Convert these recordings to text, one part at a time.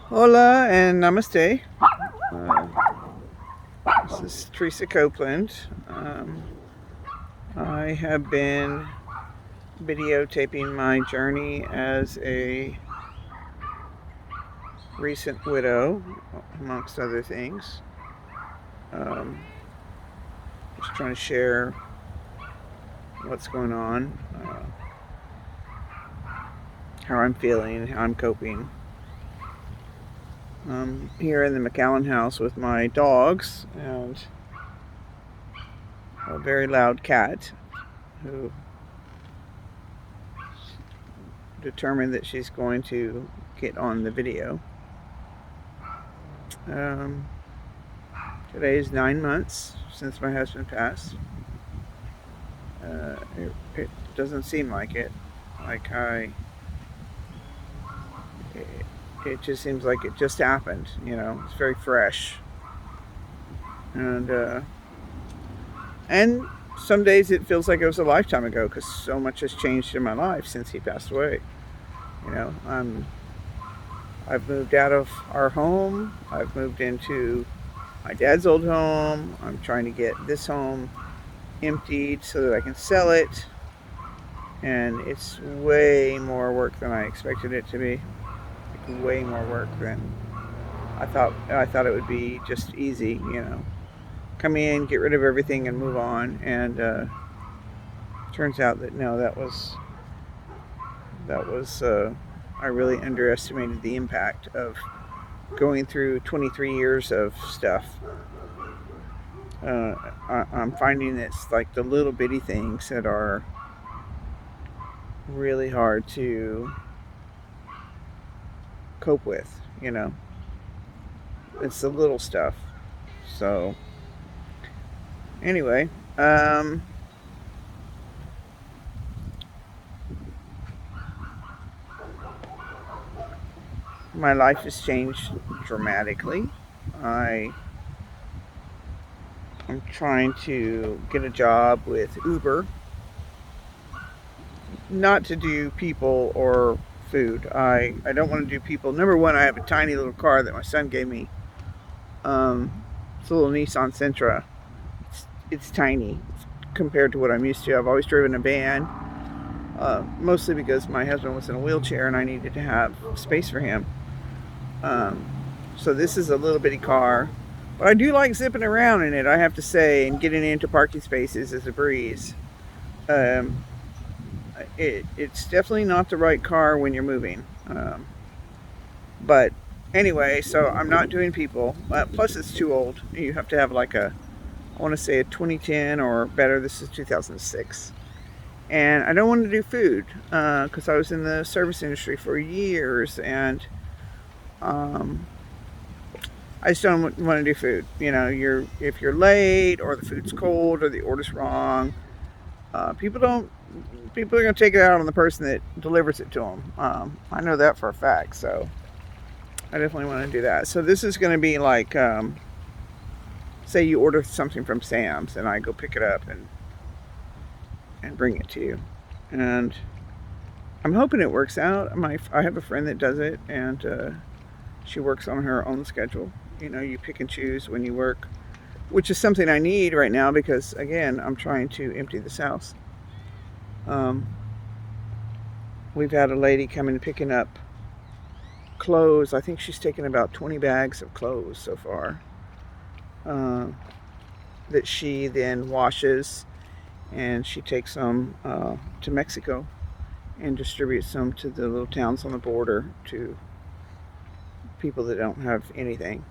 Hola and namaste. This is Teresa Copeland. I have been videotaping my journey as a recent widow, amongst other things. Just trying to share what's going on, how I'm feeling, how I'm coping. I'm here in the McAllen house with my dogs and a very loud cat who determined that she's going to get on the video. Today is 9 months since my husband passed. It doesn't seem like it. It just seems like it just happened. It's very fresh, and some days it feels like it was a lifetime ago because so much has changed in my life since he passed away. I've moved out of our home. I've moved into my dad's old home. I'm trying to get this home emptied so that I can sell it. And it's way more work than I expected it to be. Like, way more work than I thought. I thought it would be just easy, come in, get rid of everything, and move on. And turns out that no, that was I really underestimated the impact of going through 23 years of stuff. I'm finding it's like the little bitty things that are really hard to cope with. It's the little stuff. So anyway, my life has changed dramatically. I'm trying to get a job with Uber, not to do people or food. I don't want to do people. Number one, I have a tiny little car that my son gave me. It's a little Nissan Sentra. It's tiny compared to what I'm used to. I've always driven a van, mostly because my husband was in a wheelchair and I needed to have space for him. So this is a little bitty car, but I do like zipping around in it, I have to say, and getting into parking spaces is a breeze. It's definitely not the right car when you're moving. But anyway, so I'm not doing people. Plus, it's too old. You have to have I want to say a 2010 or better. This is 2006. And I don't want to do food because I was in the service industry for years, and I just don't want to do food. If you're late or the food's cold or the order's wrong, people are going to take it out on the person that delivers it to them. I know that for a fact, so I definitely want to do that. So this is going to be like, say you order something from Sam's and I go pick it up and bring it to you. And I'm hoping it works out. I have a friend that does it, and she works on her own schedule. You pick and choose when you work, which is something I need right now because, again, I'm trying to empty this house. We've had a lady come in picking up clothes. I think she's taken about 20 bags of clothes so far, that she then washes, and she takes them to Mexico and distributes them to the little towns on the border, to people that don't have anything,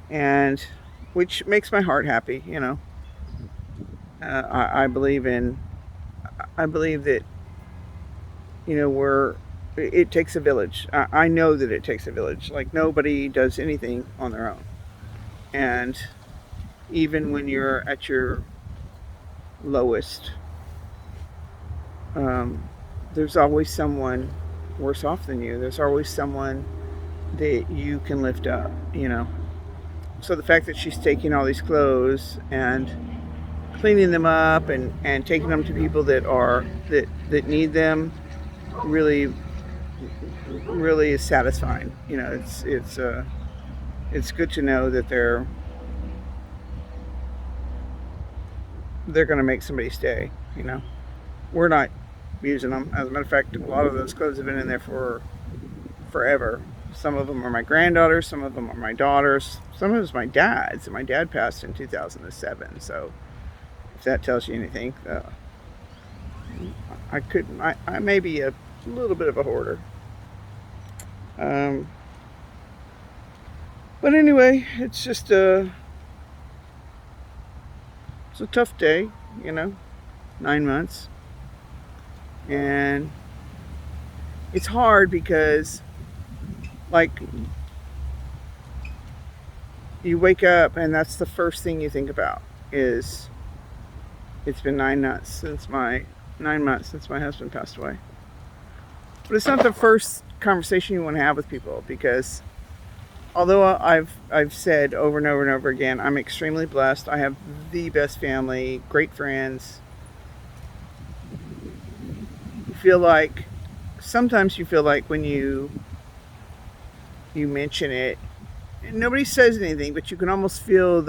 and which makes my heart happy. I believe that it takes a village. I know that it takes a village. Like, nobody does anything on their own, and even when you're at your lowest, there's always someone worse off than you. There's always someone that you can lift up. So the fact that she's taking all these clothes and cleaning them up and taking them to people that need them really really is satisfying. You know, it's good to know that they're going to make somebody stay. You know, we're not using them. As a matter of fact, a lot of those clothes have been in there for forever. Some of them are my granddaughters, some of them are my daughters, some of it's my dad's. And my dad passed in 2007, so if that tells you anything, I couldn't. I may be a little bit of a hoarder. Um, but anyway, it's a tough day, you know. 9 months, and it's hard because, like, you wake up and that's the first thing you think about is it's been 9 months since my husband passed away. But it's not the first conversation you want to have with people, because although I've said over and over and over again, I'm extremely blessed. I have the best family, great friends. Sometimes you feel like when you mention it, and nobody says anything, but you can almost feel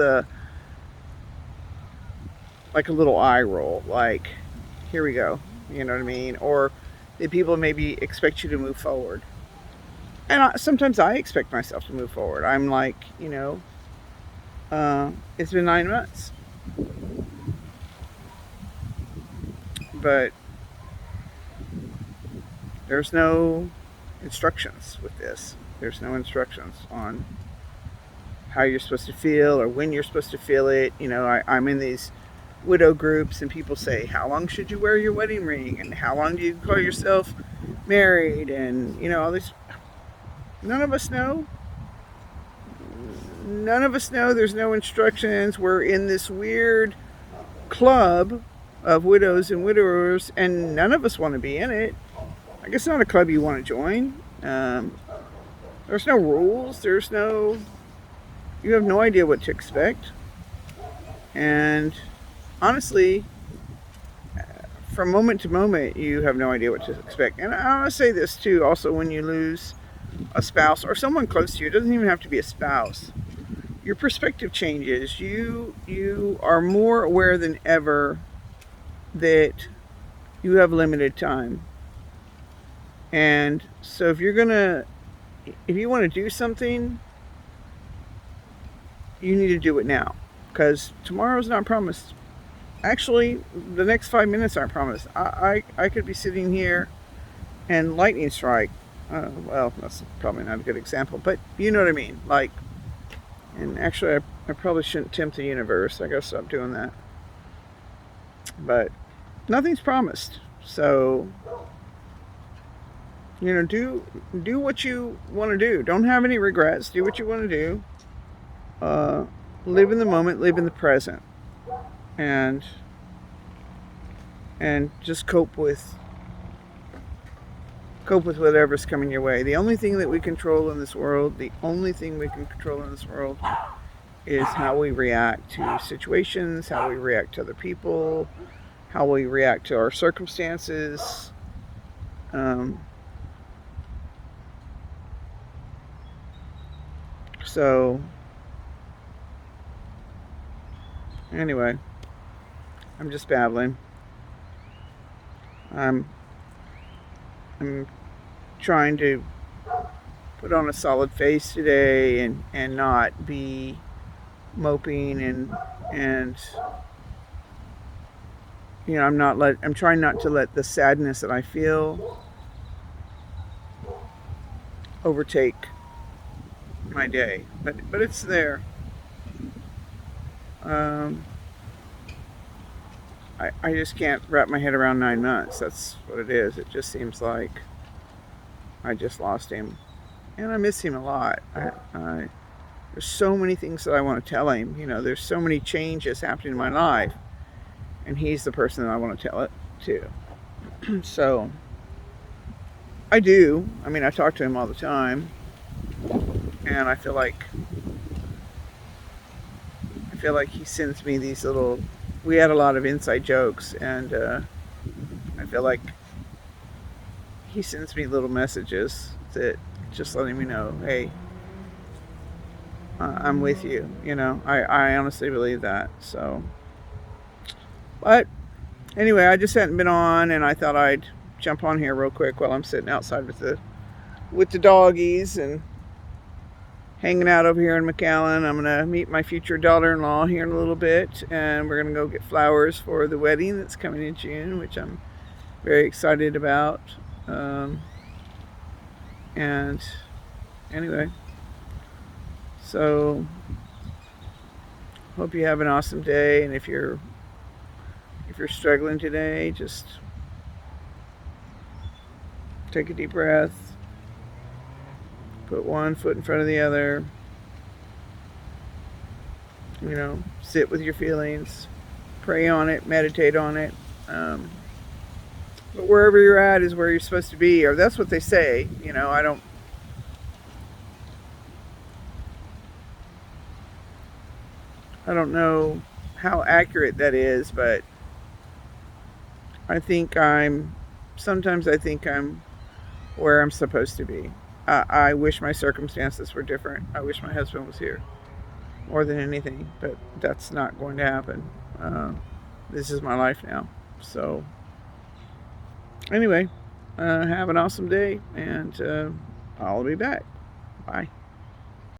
like a little eye roll, like, here we go, you know what I mean? Or the people maybe expect you to move forward. And sometimes I expect myself to move forward. I'm like, it's been 9 months. But there's no instructions with this. There's no instructions on how you're supposed to feel or when you're supposed to feel it. I'm in these widow groups and people say, how long should you wear your wedding ring? And how long do you call yourself married? And, all this. None of us know. None of us know. There's no instructions. We're in this weird club of widows and widowers, and none of us want to be in it. I guess it's not a club you want to join. There's no rules. You have no idea what to expect. And honestly, from moment to moment, you have no idea what to expect. And I want to say this too, also, when you lose a spouse or someone close to you, it doesn't even have to be a spouse. Your perspective changes. You are more aware than ever that you have limited time. And so if you want to do something, you need to do it now, because tomorrow's not promised. Actually, the next 5 minutes aren't promised. I could be sitting here and lightning strike. Well, that's probably not a good example, but you know what I mean. And actually, I probably shouldn't tempt the universe. I gotta stop doing that. But nothing's promised. So, do what you want to do. Don't have any regrets. Do what you want to do. Live in the moment. Live in the present. And just cope with whatever's coming your way. The only thing that we control in this world, is how we react to situations, how we react to other people, how we react to our circumstances. So, anyway, I'm just babbling. I'm trying to put on a solid face today and not be moping and I'm trying not to let the sadness that I feel overtake my day, but it's there. I just can't wrap my head around 9 months. That's what it is. It just seems like I just lost him, and I miss him a lot. There's so many things that I want to tell him. There's so many changes happening in my life, and he's the person that I want to tell it to. So I do. I talk to him all the time, and I feel like he sends me these little. We had a lot of inside jokes, and I feel like he sends me little messages that just letting me know, hey, I'm with you. I honestly believe that. So, but anyway, I just hadn't been on, and I thought I'd jump on here real quick while I'm sitting outside with the doggies and hanging out over here in McAllen. I'm gonna meet my future daughter-in-law here in a little bit, and we're gonna go get flowers for the wedding that's coming in June, which I'm very excited about. And anyway, so hope you have an awesome day. And if you're struggling today, just take a deep breath, put one foot in front of the other, sit with your feelings, pray on it, meditate on it. But wherever you're at is where you're supposed to be, or that's what they say. I don't know how accurate that is, but sometimes I think I'm where I'm supposed to be. I wish my circumstances were different. I wish my husband was here more than anything, but that's not going to happen. This is my life now. So anyway, have an awesome day, and I'll be back. Bye.